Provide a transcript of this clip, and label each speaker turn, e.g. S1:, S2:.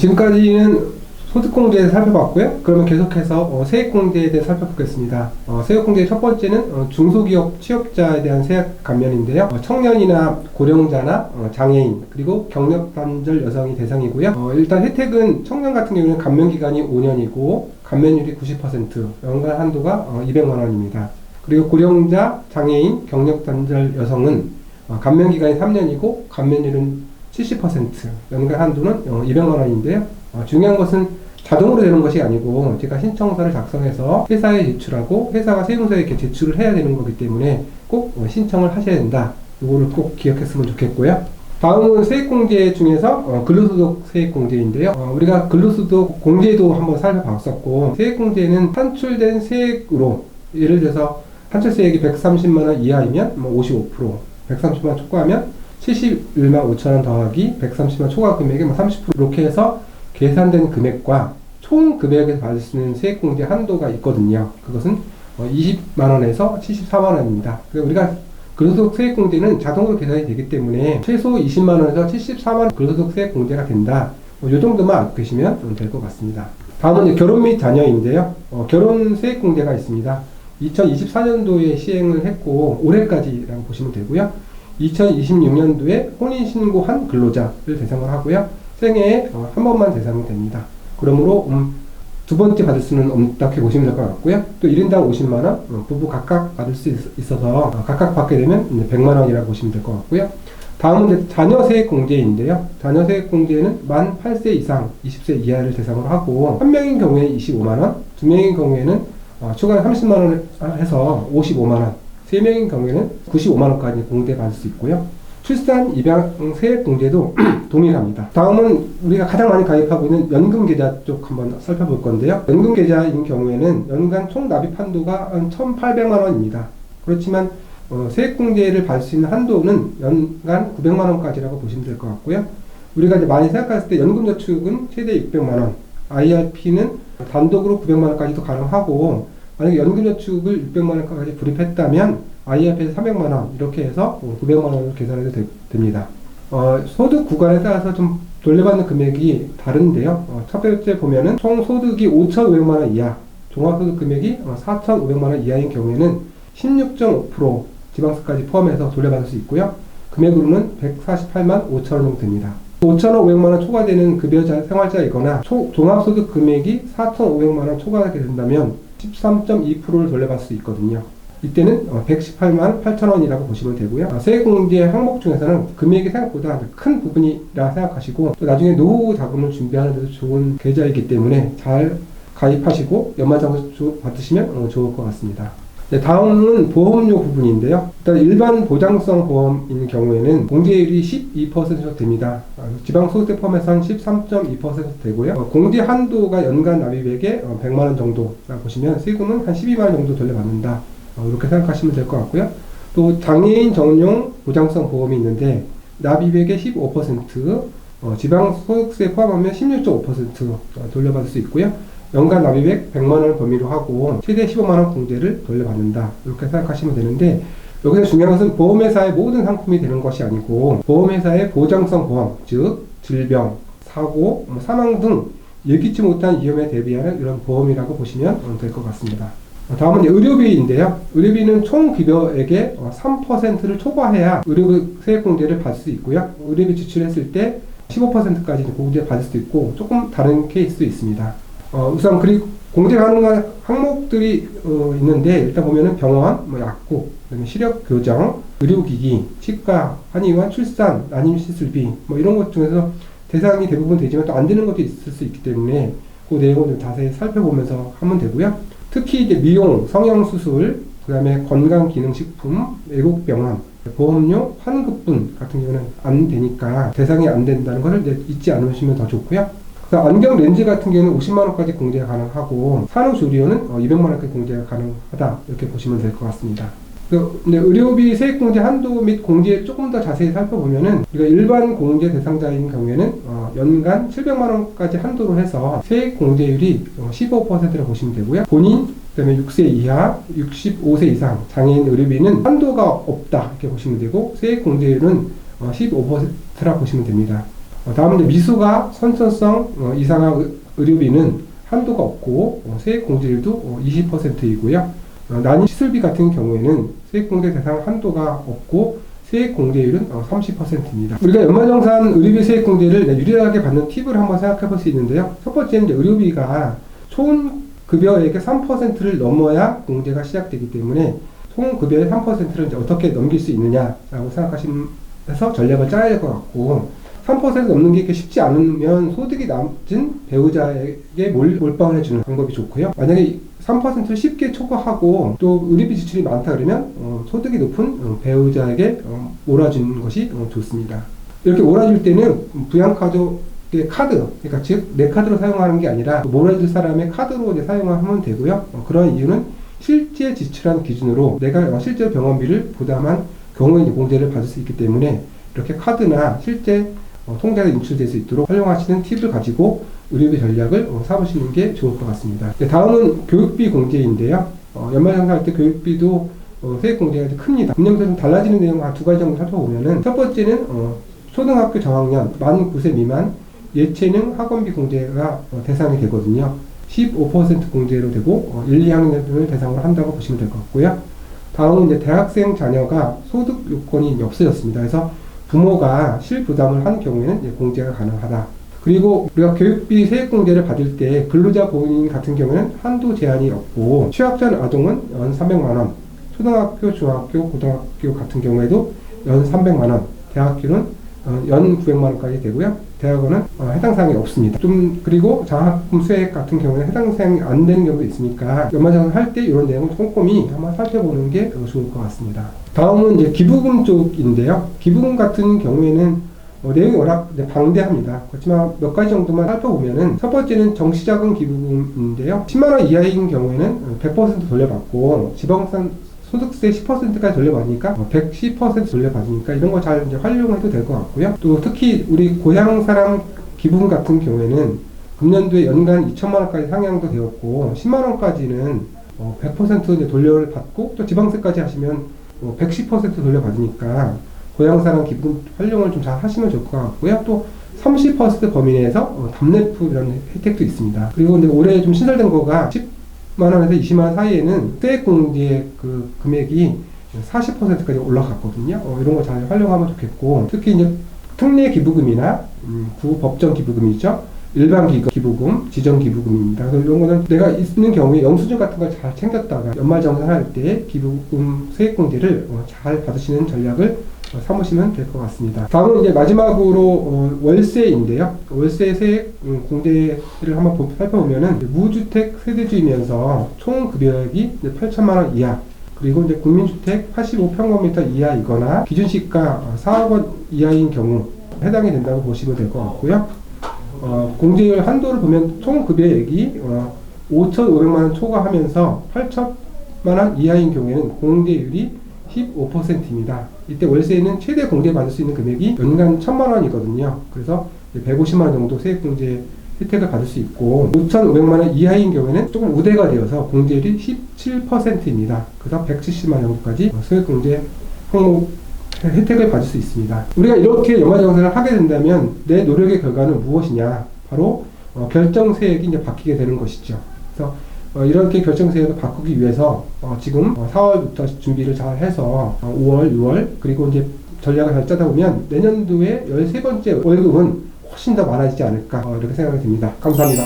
S1: 지금까지는 소득공제에 대해서 살펴봤고요. 그러면 계속해서 세액공제에 대해서 살펴보겠습니다. 세액공제의 첫 번째는 중소기업 취업자에 대한 세액 감면인데요. 청년이나 고령자나 장애인 그리고 경력단절 여성이 대상이고요. 일단 혜택은 청년 같은 경우는 감면기간이 5년이고 감면율이 90%, 연간 한도가 200만원입니다. 그리고 고령자, 장애인, 경력단절 여성은 감면기간이 3년이고 감면율은 70%, 연간 한도는 200만원인데요. 중요한 것은 자동으로 되는 것이 아니고 제가 신청서를 작성해서 회사에 제출하고 회사가 세무서에 이렇게 제출을 해야 되는 거기 때문에 꼭 신청을 하셔야 된다. 이거를 꼭 기억했으면 좋겠고요. 다음은 세액공제 중에서 근로소득 세액공제인데요. 우리가 근로소득 공제도 한번 살펴봤었고, 세액공제는 산출된 세액으로, 예를 들어서 산출세액이 130만원 이하이면 55%, 130만원 초과하면 71만 5천원 더하기 130만 초과 금액의 30% 이렇게 해서 계산된 금액과 총 금액에서 받을 수 있는 세액공제 한도가 있거든요. 그것은 20만원에서 74만원입니다. 우리가 근로소득 세액공제는 자동으로 계산이 되기 때문에 최소 20만원에서 74만원 근로소득 세액공제가 된다. 이 정도만 알고 계시면 될 것 같습니다. 다음은 이제 결혼 및 자녀인데요. 결혼 세액공제가 있습니다. 2024년도에 시행을 했고 올해까지라고 보시면 되고요. 2026년도에 혼인신고한 근로자를 대상으로 하고요. 생애에 한 번만 대상이 됩니다. 그러므로 두 번째 받을 수는 없다고 보시면 될 것 같고요. 또 1인당 50만원, 부부 각각 받을 수 있어서 각각 받게 되면 100만원이라고 보시면 될 것 같고요. 다음은 이제 자녀세액공제인데요. 자녀세액공제는 만 8세 이상 20세 이하를 대상으로 하고, 한 명인 경우에 25만원, 두 명인 경우에는 추가 30만원을 해서 55만원, 세 명인 경우에는 95만원까지 공제받을 수 있고요. 출산, 입양 세액공제도 동일합니다. 다음은 우리가 가장 많이 가입하고 있는 연금계좌 쪽 한번 살펴볼 건데요. 연금계좌인 경우에는 연간 총 납입 한도가 한 1,800만원입니다. 그렇지만 세액공제를 받을 수 있는 한도는 연간 900만원까지라고 보시면 될 것 같고요. 우리가 이제 많이 생각했을 때 연금저축은 최대 600만원, IRP는 단독으로 900만원까지도 가능하고, 만약에 연금저축을 600만원까지 불입했다면 IRP에서 300만원 이렇게 해서 900만원을 계산해도 됩니다. 소득 구간에 따라서 좀 돌려받는 금액이 다른데요. 첫 번째 보면은 총 소득이 5,500만원 이하, 종합소득 금액이 4,500만원 이하인 경우에는 16.5% 지방세까지 포함해서 돌려받을 수 있고요. 금액으로는 148만 5천원 정도 됩니다. 5,500만원 초과되는 급여자, 생활자이거나 종합소득 금액이 4,500만원 초과하게 된다면 13.2%를 돌려받을 수 있거든요. 이때는 118만 8천원이라고 보시면 되고요. 세액공제 항목 중에서는 금액이 생각보다 큰 부분이라 생각하시고, 또 나중에 노후 자금을 준비하는 데도 좋은 계좌이기 때문에 잘 가입하시고 연말정산 받으시면 좋을 것 같습니다. 네, 다음은 보험료 부분인데요. 일단 일반 보장성 보험인 경우에는 공제율이 12% 됩니다. 지방소득세 포함해서 한 13.2% 되고요. 공제 한도가 연간 납입액의 100만원 정도라고 보시면 세금은 한 12만원 정도 돌려받는다. 이렇게 생각하시면 될 것 같고요. 또 장애인 전용 보장성 보험이 있는데 납입액의 15%, 지방소득세 포함하면 16.5% 돌려받을 수 있고요. 연간 납입액 100만원을 범위로 하고 최대 15만원 공제를 돌려받는다. 이렇게 생각하시면 되는데, 여기서 중요한 것은 보험회사의 모든 상품이 되는 것이 아니고 보험회사의 보장성 보험, 즉 질병, 사고, 사망 등 예기치 못한 위험에 대비하는 이런 보험이라고 보시면 될 것 같습니다. 다음은 의료비인데요. 의료비는 총 급여액의 3%를 초과해야 의료비 세액공제를 받을 수 있고요. 의료비 지출했을 때 15%까지 공제 받을 수도 있고 조금 다른 케이스도 있습니다. 우선 그리고 공제 가능한 항목들이 있는데, 일단 보면은 병원, 약국, 그다음에 시력 교정, 의료기기, 치과, 한의원, 출산, 난임시술비 이런 것 중에서 대상이 대부분 되지만 또 안 되는 것도 있을 수 있기 때문에 그 내용을 좀 자세히 살펴보면서 하면 되고요. 특히 이제 미용, 성형수술, 그다음에 건강기능식품, 외국병원, 보험료, 환급분 같은 경우는 안 되니까 대상이 안 된다는 것을 잊지 않으시면 더 좋고요. 안경 렌즈 같은 경우는 50만원까지 공제가 가능하고 산후조리원은 200만원까지 공제가 가능하다. 이렇게 보시면 될 것 같습니다. 근데 의료비 세액공제 한도 및 공제 조금 더 자세히 살펴보면은, 우리가 일반 공제 대상자인 경우에는 연간 700만원까지 한도로 해서 세액공제율이 15%라고 보시면 되고요. 본인, 그 다음에 6세 이하, 65세 이상 장애인 의료비는 한도가 없다. 이렇게 보시면 되고, 세액공제율은 15%라고 보시면 됩니다. 다음은 이제 미수가 선천성 이상화 의료비는 한도가 없고 세액공제율도 20%이고요. 난임 시술비 같은 경우에는 세액공제 대상 한도가 없고 세액공제율은 30%입니다. 우리가 연말정산 의료비 세액공제를 유리하게 받는 팁을 한번 생각해 볼 수 있는데요. 첫 번째는 이제 의료비가 총 급여액의 3%를 넘어야 공제가 시작되기 때문에 총 급여의 3%를 이제 어떻게 넘길 수 있느냐라고 생각하시면서 전략을 짜야 될 것 같고, 3% 넘는 게 이렇게 쉽지 않으면 소득이 낮은 배우자에게 몰빵을 해주는 방법이 좋고요. 만약에 3%를 쉽게 초과하고 또 의료비 지출이 많다 그러면 소득이 높은 배우자에게 몰아주는 것이 좋습니다. 이렇게 몰아줄 때는 부양가족의 카드, 그러니까 즉 내 카드로 사용하는 게 아니라 몰아줄 사람의 카드로 이제 사용하면 되고요. 그런 이유는 실제 지출한 기준으로 내가 실제 병원비를 부담한 경우에 공제를 받을 수 있기 때문에 이렇게 카드나 실제 통장에 인출될 수 있도록 활용하시는 팁을 가지고 의료비 전략을 삼으시는 게 좋을 것 같습니다. 다음은 교육비 공제인데요. 연말정산할 때 교육비도 세액 공제가 큽니다. 금년부터 좀 달라지는 내용 한 두 가지 정도 살펴보면은, 첫 번째는 초등학교 저학년 만 9세 미만 예체능 학원비 공제가 대상이 되거든요. 15% 공제로 되고 1, 2학년을 대상으로 한다고 보시면 될 것 같고요. 다음은 이제 대학생 자녀가 소득 요건이 없어졌습니다. 그래서 부모가 실부담을 한 경우에는 이제 공제가 가능하다. 그리고 우리가 교육비 세액공제를 받을 때 근로자 본인 같은 경우에는 한도 제한이 없고, 취약전 아동은 연 300만원, 초등학교, 중학교, 고등학교 같은 경우에도 연 300만원, 대학교는 연 900만원까지 되고요. 대학원은 해당 사항이 없습니다. 그리고 장학금 수액 같은 경우는 해당 사항이 안 되는 경우도 있으니까 연말정산 할 때 이런 내용을 꼼꼼히 한번 살펴보는 게 좋을 것 같습니다. 다음은 이제 기부금 쪽인데요. 기부금 같은 경우에는 내용이 워낙 방대합니다. 그렇지만 몇 가지 정도만 살펴보면은, 첫 번째는 정시자금 기부금인데요. 10만원 이하인 경우에는 100% 돌려받고, 지방산 소득세 10%까지 돌려받으니까 110% 돌려받으니까 이런 거 잘 이제 활용해도 될 것 같고요. 또 특히 우리 고향 사람 기부금 같은 경우에는 금년도에 연간 2천만 원까지 상향도 되었고, 10만 원까지는 100% 이제 돌려받고, 또 지방세까지 하시면 110% 돌려받으니까 고향 사람 기부금 활용을 좀 잘 하시면 좋을 것 같고요. 또 30% 범위 내에서 답례프 이런 혜택도 있습니다. 그리고 근데 올해 좀 신설된 거가 10만원에서 20만원 사이에는 세액공제 그 금액이 40%까지 올라갔거든요. 이런 거 잘 활용하면 좋겠고, 특히 이제 특례 기부금이나 구법정 기부금이죠. 일반 기부금, 지정 기부금입니다. 그래서 이런 거는 내가 있는 경우에 영수증 같은 걸 잘 챙겼다가 연말정산할 때 기부금 세액공제를 잘 받으시는 전략을 삼으시면 될 것 같습니다. 다음은 이제 마지막으로 월세인데요. 월세 세액 공제를 한번 살펴보면은, 무주택 세대주이면서 총 급여액이 8천만 원 이하, 그리고 이제 국민주택 85평방미터 이하이거나 기준시가 4억 원 이하인 경우 해당이 된다고 보시면 될 것 같고요. 공제율 한도를 보면 총 급여액이 5,500만 원 초과하면서 8천만 원 이하인 경우에는 공제율이 15%입니다. 이때 월세는 최대 공제받을 수 있는 금액이 연간 1,000만 원이거든요. 그래서 150만 원 정도 세액공제 혜택을 받을 수 있고, 5,500만 원 이하인 경우에는 조금 우대가 되어서 공제율이 17%입니다. 그래서 170만 원 정도까지 세액공제 항목 혜택을 받을 수 있습니다. 우리가 이렇게 연말정산을 하게 된다면 내 노력의 결과는 무엇이냐? 바로 결정세액이 이제 바뀌게 되는 것이죠. 그래서 이렇게 결정세액을 바꾸기 위해서 지금 4월부터 준비를 잘 해서 5월, 6월, 그리고 이제 전략을 잘 짜다 보면 내년도에 13번째 월급은 훨씬 더 많아지지 않을까 이렇게 생각이 듭니다. 감사합니다.